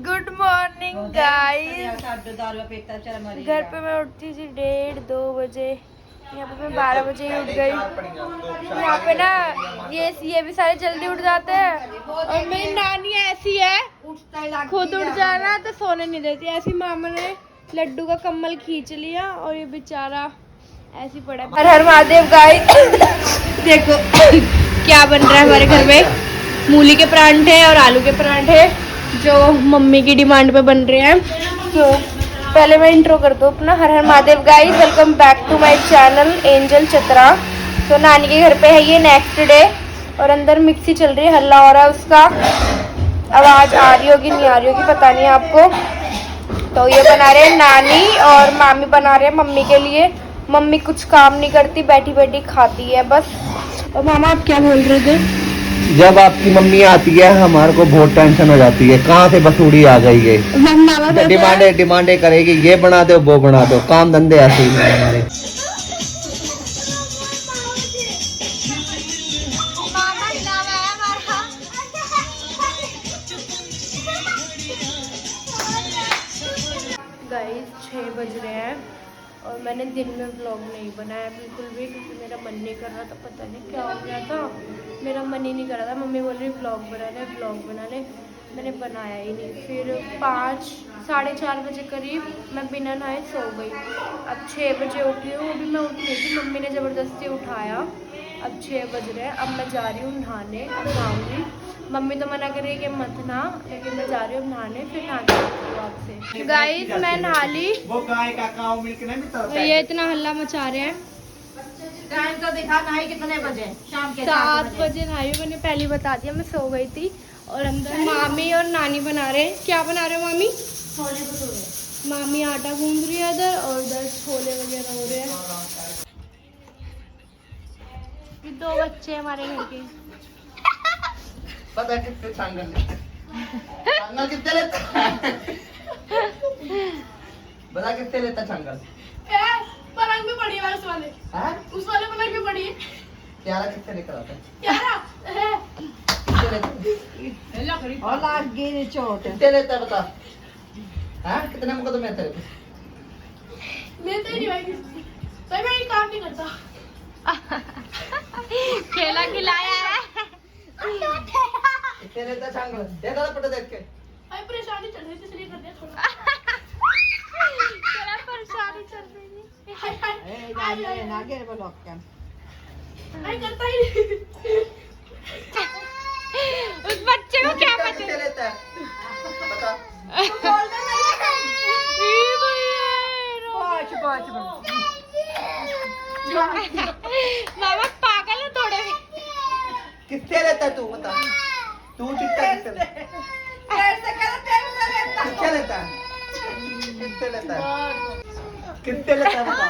Good morning guys. घर पे मैं उठती थी 1:30-2 बजे, यहाँ पे मैं 12 बजे ही उठ गई। यहाँ पे ना ये भी सारे जल्दी उठ जाते हैं और मेरी नानी ऐसी है, खुद उठ जाना तो सोने नहीं देती। ऐसी मामा ने लड्डू का कम्बल खींच लिया और ये बेचारा ऐसी पड़ा है। हर हर महादेव गाइस। देखो क्या बन रहा है हमारे घर में, मूली के परांठे और आलू के परांठे जो मम्मी की डिमांड पे बन रहे हैं। तो पहले मैं इंट्रो कर दूँ अपना। हर हर Mahadev guys, welcome back to my channel Angel Chatra. तो नानी के घर पे है ये नेक्स्ट डे और अंदर मिक्सी चल रही है, हल्ला हो रहा है उसका, आवाज़ आ रही होगी नहीं आ रही होगी पता नहीं आपको। तो ये बना रहे हैं नानी और मामी बना रहे हैं मम्मी के लिए। मम्मी कुछ काम नहीं करती, बैठी बैठी खाती है बस। और मामा आप क्या बोल रहे थे? जब आपकी मम्मी आती है हमारे को बहुत टेंशन हो जाती है, कहाँ से बसूड़ी आ गई है, डिमांडे करेगी, ये बना दो वो बना दो, काम धंधे ऐसे ही हैं हमारे। गाइस 6 बज रहे हैं और मैंने दिन में व्लॉग नहीं बनाया बिल्कुल भी, क्योंकि मेरा मन नहीं कर रहा था। पता नहीं क्या हो गया था, मेरा मन ही नहीं कर रहा था। मम्मी बोल रही व्लॉग बना ले, मैंने बनाया ही नहीं। फिर 5 साढ़े 4 बजे करीब मैं बिना नहाए सो गई। अब 6 बजे उठी हूँ, अभी मैं उठ रही थी, मम्मी ने ज़बरदस्ती उठाया। अब 6 बज रहे हैं, अब मैं जा रही हूँ नहाने, अब नहाऊँगी। मम्मी तो मना कर रही है कि मत नहा, लेकिन मैं जा रही हूँ नहाने, फिर नहाती हूँ आपसे। गाइस मैं नहा ली, ये इतना हल्ला मचा रहे हैं। टाइम तो दिखा, नहाई कितने बजे? शाम के 7 बजे नहाई, मैंने पहले बता दिया, मैं सो गई थी। और अंदर मामी और नानी बना रहे हैं। क्या बना रहे हो मामी? छोले भटूरे। मामी आटा गूंद रही है इधर और इधर छोले वगैरह हो रहे हैं। ये 2 बच्चे हमारे घर के। पता कितने कितने लेता बता कितने लेता छांगल? पलंग भी पड़ी है उस वाले पलंग भी पड़ी है। प्यारा कितने लेकर आता है? और लाग गई चोट। कितने लेता है बता? हाँ कितने मुकदमे तेरे पे? मैं तो नहीं भाई, तो मैं ये काम नहीं करता। खेला खिलाया है। कितने लेता छांगल? दे दो पट देख के। अरे परेशानी चल रही थी इसलिए कर दिया थोड़ा। तेरा परेशानी चल रही थी। नागे ब्लॉक का नहीं करता ही। उस बच्चे को क्या पता? कितने लेता है? बता। मामा पागल है थोड़े। कितने लेता तू बता? तू चिट्टा कितने लेता? कितने लेता है? कितने लेता है? कितने लेता है बता?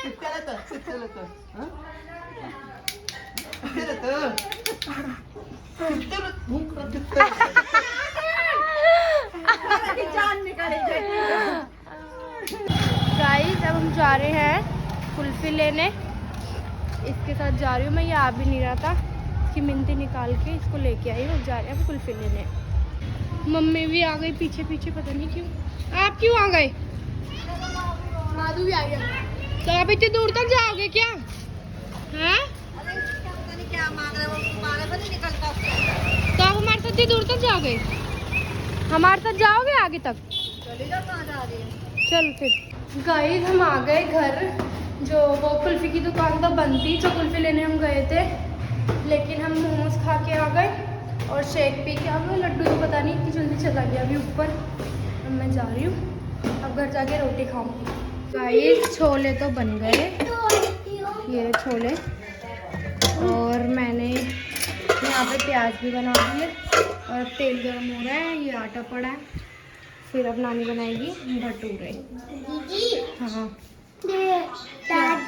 कितने लेता है? कितने लेता है? हाँ? कितने लेता है? गाइस अब हम जा रहे हैं कुल्फी लेने, इसके साथ जा रही हूँ मैं। ये आ भी नहीं रहा था, इसकी मिंती निकाल के इसको लेके आई हूँ। जा रहे हैं कुल्फी लेने। मम्मी भी आ गई पीछे पीछे, पता नहीं क्यों। आप क्यों आ गए? माधु भी आ गया। तो आप इतनी दूर तक जाओगे क्या? हैं? क्या मांग रहे हो? मांगे तो नहीं निकलता। तो आप हमारे साथ इतनी दूर तक जाओगे? हमारे साथ जाओगे आगे तक? चली जाओ, कहाँ जा रही है? चल फिर। गाइस हम आ गए घर। जो वो कुल्फी की दुकान तो बंद थी, जो कुल्फी लेने हम गए थे, लेकिन हम मोमोज खा के आ गए और शेक पी के आ गए। लड्डू तो पता नहीं इतनी जल्दी चला गया अभी ऊपर। अब मैं जा रही हूँ, अब घर जाके रोटी खाऊंगी। गाइस छोले तो बन गए, ये छोले, और मैंने यहाँ पे प्याज भी बना दिए और तेल गर्म हो रहा है। ये आटा पड़ा है, फिर अब नानी बनाएगी भटूरे। हाँ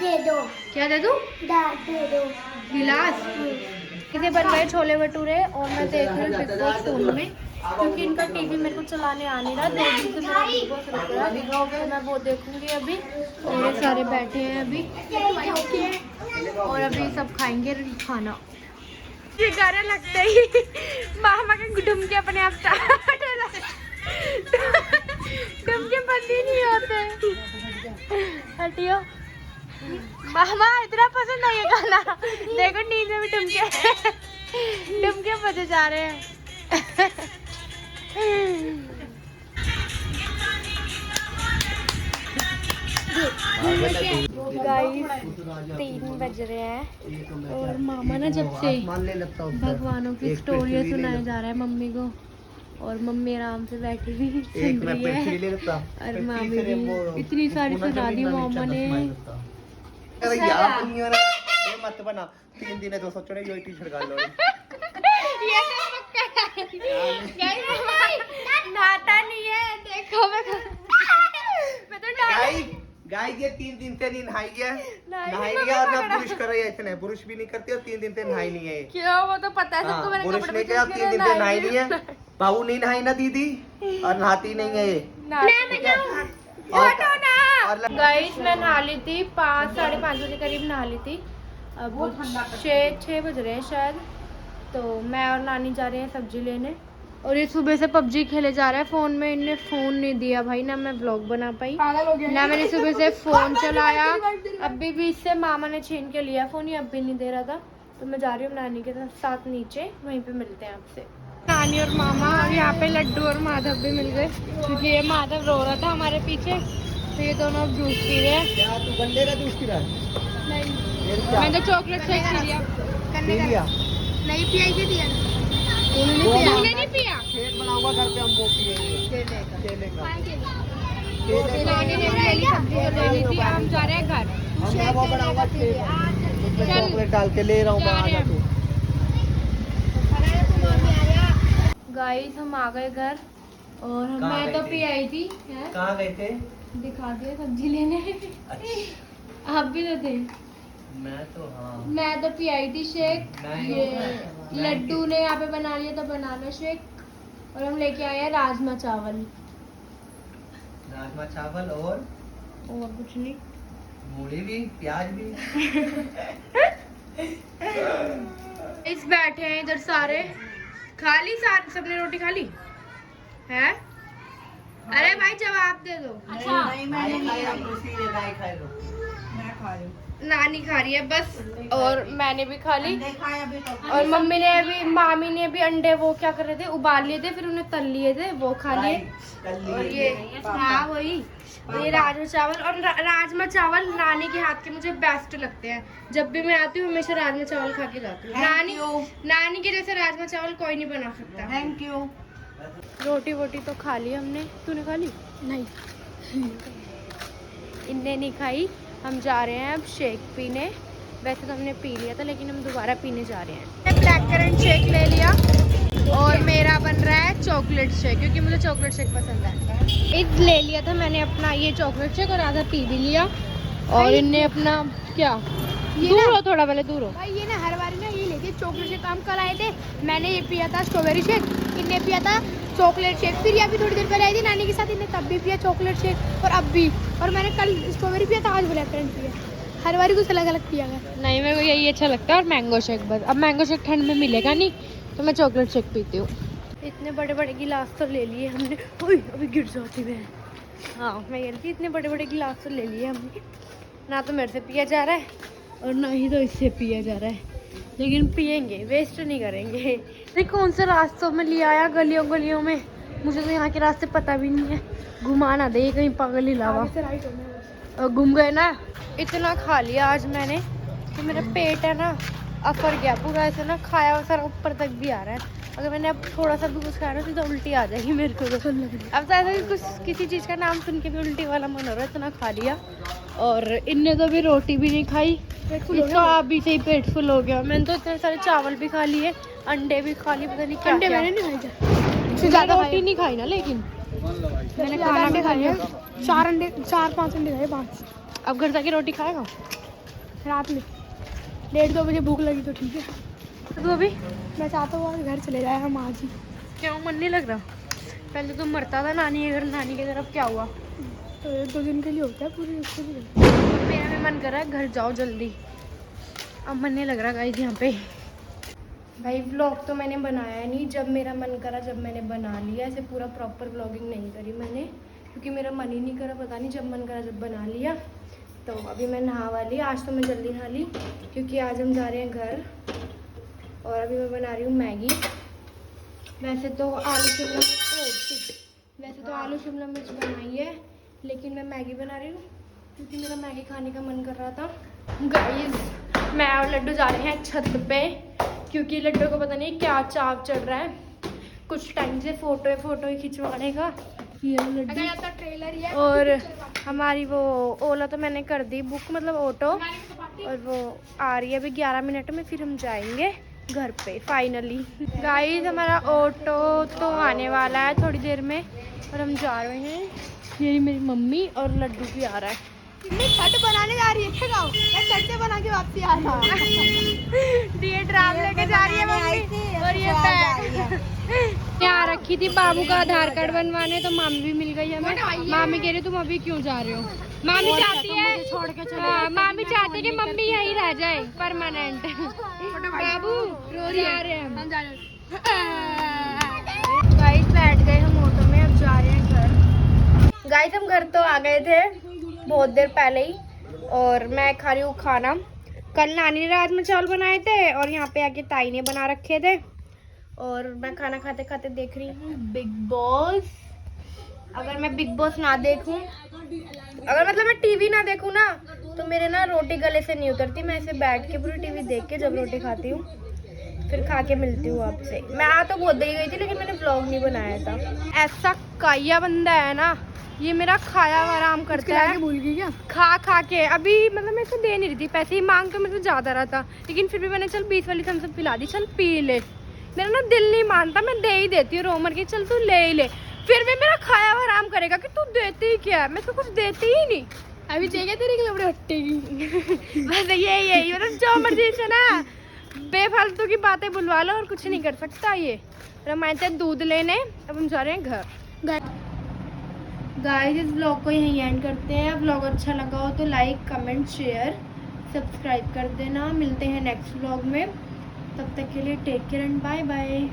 दे दो। क्या दे दूँ? दे दो। गिलास। इसे बन गए छोले भटूरे और मैं देख रही हूँ बिग बॉस फोन में, क्योंकि इनका टीवी मेरे को चलाने आ नहीं रहा। 2 दिन से मेरा बिग बॉस रुक रहा है, तो मैं वो देखूंगी अभी। और ये सारे बैठे हैं अभी और अभी सब खाएंगे खाना। ये गाने लगते ही मामा के गुडुम के अपने आप हटियो। मामा इतना पसंद नहीं है गाना। देखो नींद में भी टुमके बजे जा रहे हैं। गाइस 3 बज रहे हैं और मामा ना जब से भगवानों की स्टोरी सुनाए जा रहा है मम्मी को, और मम्मी आराम से बैठी हुई सुन रही है, और मामी भी इतनी सारी सुना दी मामा ने। मत बना 3 दिन है 200 चढ़े यो टी-शर्ट डाल लो। नाता नहीं है, देखो मैं तो गाय ये 3 दिन से नहीं नहाई है, नहाई नहीं है और ना ब्रश कर रही है, ऐसे नहीं ब्रश भी नहीं करती और 3 दिन से नहाई नहीं है। क्यों? वो तो पता है सबको, मैंने ब्रश नहीं किया 3 दिन से नहाई नहीं है। बाबू नहीं नहाई ना दीदी और नहाती नहीं है ये। गाइस मैं नहा ली थी 5 साढ़े 5 बजे करीब नहा ली थी। अब 6 बज रहे हैं शायद। तो मैं और नानी जा रहे हैं सब्जी लेने, और ये सुबह से पबजी खेले जा रहा है फोन में। इनने फोन नहीं दिया भाई, ना मैं व्लॉग बना पाई ना मैंने सुबह से फोन चलाया। अभी भी इससे मामा ने छीन के लिया फोन, ये अब भी नहीं दे रहा था। तो मैं जा रही हूँ नानी के साथ नीचे, वहीं पे मिलते हैं आपसे। नानी और मामा, और यहाँ पे लड्डू और माधव भी मिल गए, क्योंकि ये माधव रो रहा था हमारे पीछे। तो ये दोनों अब जूस पी रहे हैं। तू गन्ने का जूस पी रहा है? नहीं, मैंने तो चॉकलेट शेक पी लिया। नहीं पिया, ही दिया तूने नहीं पिया। शेक बनाऊंगा घर पे, हम वो पिएंगे केले का। नानी ने भी सब्जी तो ले ली थी, हम जा रहे हैं घर। मैं वो बनाऊंगा उसमें चॉकलेट डाल के ले रहा हूँ। गाइस हम आ गए घर, और मैं तो पी आई थी। कहाँ गए थे? दिखा दिए सब्जी लेने। आप भी तो थे। मैं तो पी आई थी शेक। ये लड्डू ने यहाँ पे बना लिया था बनाना शेक, और हम लेके आए हैं राजमा चावल। और कुछ नहीं, मूली भी, प्याज भी। इस बैठे हैं इधर सारे। खा ली सबने रोटी खा ली है? अरे भाई जवाब दे दो। अच्छा नानी खा रही है बस, और मैंने भी खा ली। और मम्मी ने भी, मामी ने भी अंडे वो क्या कर रहे थे, उबाल लिए थे, फिर उन्हें तल लिए थे, वो खा लिए। और ये हाँ वही, ये राजमा चावल। और राजमा चावल नानी के हाथ के मुझे बेस्ट लगते हैं। जब भी मैं आती हूँ हमेशा राजमा चावल खा के जाती हूँ। नानी के जैसे राजमा चावल कोई नहीं बना सकता। Thank you. रोटी वोटी तो खा ली हमने, तूने खा ली? नहीं इनने नहीं खाई। हम जा रहे हैं अब शेक पीने। वैसे तो हमने पी लिया था, लेकिन हम दोबारा पीने जा रहे हैं। ब्लैक करंट शेक ले लिया, और मेरा बन रहा है चॉकलेट शेक, क्योंकि मुझे चॉकलेट शेक पसंद है। एक ले लिया था मैंने अपना ये चॉकलेट शेक, और आधा पी भी लिया। और इनने अपना क्या, दूर हो थोड़ा, पहले दूर हो भाई। ये ना हर बार ना ये लेके चॉकलेट शेक हम कल आए थे। मैंने ये पिया था स्ट्रॉबेरी शेक, इनने पिया था चॉकलेट शेक। फिर अभी थोड़ी देर पहले आई थी नानी के साथ, इन्हें तब भी पिया चॉकलेट शेक, और अब भी। और मैंने कल स्ट्रॉबेरी पिया था, आज ब्लैक करंट पिया। हर बार कुछ अलग अलग पिया गया। नहीं मेरे को यही अच्छा लगता है, और मैंगो शेक बस। अब मैंगो शेक ठंड में मिलेगा नहीं, तो मैं चॉकलेट शेक पीती हूँ। इतने बड़े बड़े गिलास तो ले लिए हमने। ओए अभी गिर जाती मैं। हाँ मैं कह रही थी, इतने बड़े बड़े गिलास तो ले लिए हमने। ना तो मेरे से पिया जा रहा है, और ना ही तो इससे पिया जा रहा है, लेकिन पियेंगे, वेस्ट नहीं करेंगे। नहीं कौन से रास्तों में ले आया, गलियों गलियों में। मुझे तो यहाँ के रास्ते पता भी नहीं है, घुमा ना दे कहीं पागल इलावा। और घूम गए ना। इतना खा लिया आज मैंने कि मेरा पेट है ना अफर गया पूरा, ऐसे ना खाया हुआ सारा ऊपर तक भी आ रहा है। अगर मैंने अब थोड़ा सा भी कुछ खाया ना तो उल्टी आ जाएगी मेरे को। तो अब तो ऐसा कुछ किसी चीज़ का नाम सुन के भी उल्टी वाला मन हो रहा है, इतना खा लिया। और इनने तो भी रोटी भी नहीं खाई, इसका अभी से ही पेट फुल हो गया। मैंने तो इतने सारे चावल भी खा लिए, अंडे भी खा लिए, पता नहीं क्या क्या। मैंने नहीं खाई, ज़्यादा रोटी नहीं खाई ना, लेकिन मैंने खाना भी खाया। 4-5 अंडे खाए, 5। अब घर जाके रोटी खाएगा रात में 1:30-2 बजे। भूख लगी तो ठीक है। तो अभी मैं चाहता हूँ घर चले जाए हम आज ही। क्यों मन नहीं लग रहा? पहले तो मरता था नानी के घर, नानी की तरफ क्या हुआ? तो 1-2 दिन के लिए होता है पूरी, उसके लिए। मेरा भी मन कर रहा है घर जाओ जल्दी, अब मन नहीं लग रहा गाइस यहाँ पे। भाई व्लॉग तो मैंने बनाया नहीं, जब मेरा मन करा जब मैंने बना लिया। ऐसे पूरा प्रॉपर व्लॉगिंग नहीं करी मैंने, क्योंकि मेरा मन ही नहीं करा, पता नहीं जब मन करा जब बना लिया। तो अभी मैं नहा ली, आज तो मैं जल्दी नहा ली क्योंकि आज हम जा रहे हैं घर। और अभी मैं बना रही हूँ मैगी। वैसे तो आलू शिमला मिर्च बनाई है, लेकिन मैं मैगी बना रही हूँ क्योंकि मेरा मैगी खाने का मन कर रहा था। गाइस मैं और लड्डू जा रहे हैं छत पे क्योंकि लड्डू को पता नहीं क्या चाव चढ़ रहा है, कुछ टाइम से फोटो ही खिंचवाने का। ये लड्डू ट्रेलर और हमारी वो ओला तो मैंने कर दी बुक, मतलब ऑटो, और वो आ रही है अभी 11 मिनट में, फिर हम जाएंगे घर पे फाइनली। गाइस हमारा ऑटो तो आने वाला है थोड़ी देर में और हम जा रहे हैं। ये मेरी मम्मी और लड्डू भी आ रहा है। छठ बनाने जा रही है गाँव, छठ से बना के वापसी आ रहा है। ड्राम लेके जा रही है मम्मी और ये यहाँ रखी थी बाबू का आधार कार्ड बनवाने, तो मामी भी मिल गई हमें। मामी कह रही तुम अभी क्यों जा रहे हो? मामी चाहती है छोड़ के चलो, मामी चाहती है कि मम्मी यहीं रह जाए परमानेंट। बाबू रोज आ रहे हैं हम। गाइस बैठ गए हम ऑटो में, अब जा रहे हैं घर। गाइस हम घर तो आ गए थे बहुत देर पहले ही, और मैं खा रही हूँ खाना। कल नानी ने रात में चावल बनाए थे और यहाँ पे आके ताई ने बना रखे थे, और मैं खाना खाते खाते देख रही हूँ बिग बॉस। अगर मैं बिग बॉस ना देखूं, अगर मतलब मैं टीवी ना देखूं ना, तो मेरे ना रोटी गले से नहीं उतरती। मैं ऐसे बैठ के पूरी टीवी देख के जब रोटी खाती हूँ, फिर खा के मिलती हूँ आपसे। मैं आ तो बहुत देर गई थी, लेकिन मैंने ब्लॉग नहीं बनाया था। ऐसा काया बंदा है ना, ये मेरा खाया हुआ आराम करता है। भूल गई क्या? खा के अभी मतलब मैं इसे दे नहीं रही थी, पैसे ही मांग के मुझे ज़्यादा रहा था, लेकिन फिर भी मैंने चल 20 वाली थम्स अप पिला दी, चल पी ले। मेरा ना दिल नहीं मानता, मैं दे ही देती हूँ रोमर की, चल तू ले ही ले। फिर भी मेरा खाया हुआ आराम करेगा कि तू देती ही क्या है, मैं तो कुछ देती ही नहीं। अभी चाहिए तेरी कपड़े हट्टेगी बस यही मतलब जो मर्जी से ना बेफालतू की बातें बुलवा लो और कुछ नहीं कर सकता ये। हम आए थे दूध लेने, अब हम जा रहे हैं घर। गाइस इस ब्लॉग को यहीं एंड करते हैं। ब्लॉग अच्छा लगा हो तो लाइक कमेंट शेयर सब्सक्राइब कर देना। मिलते हैं नेक्स्ट ब्लॉग में, तब तक के लिए take care and bye bye.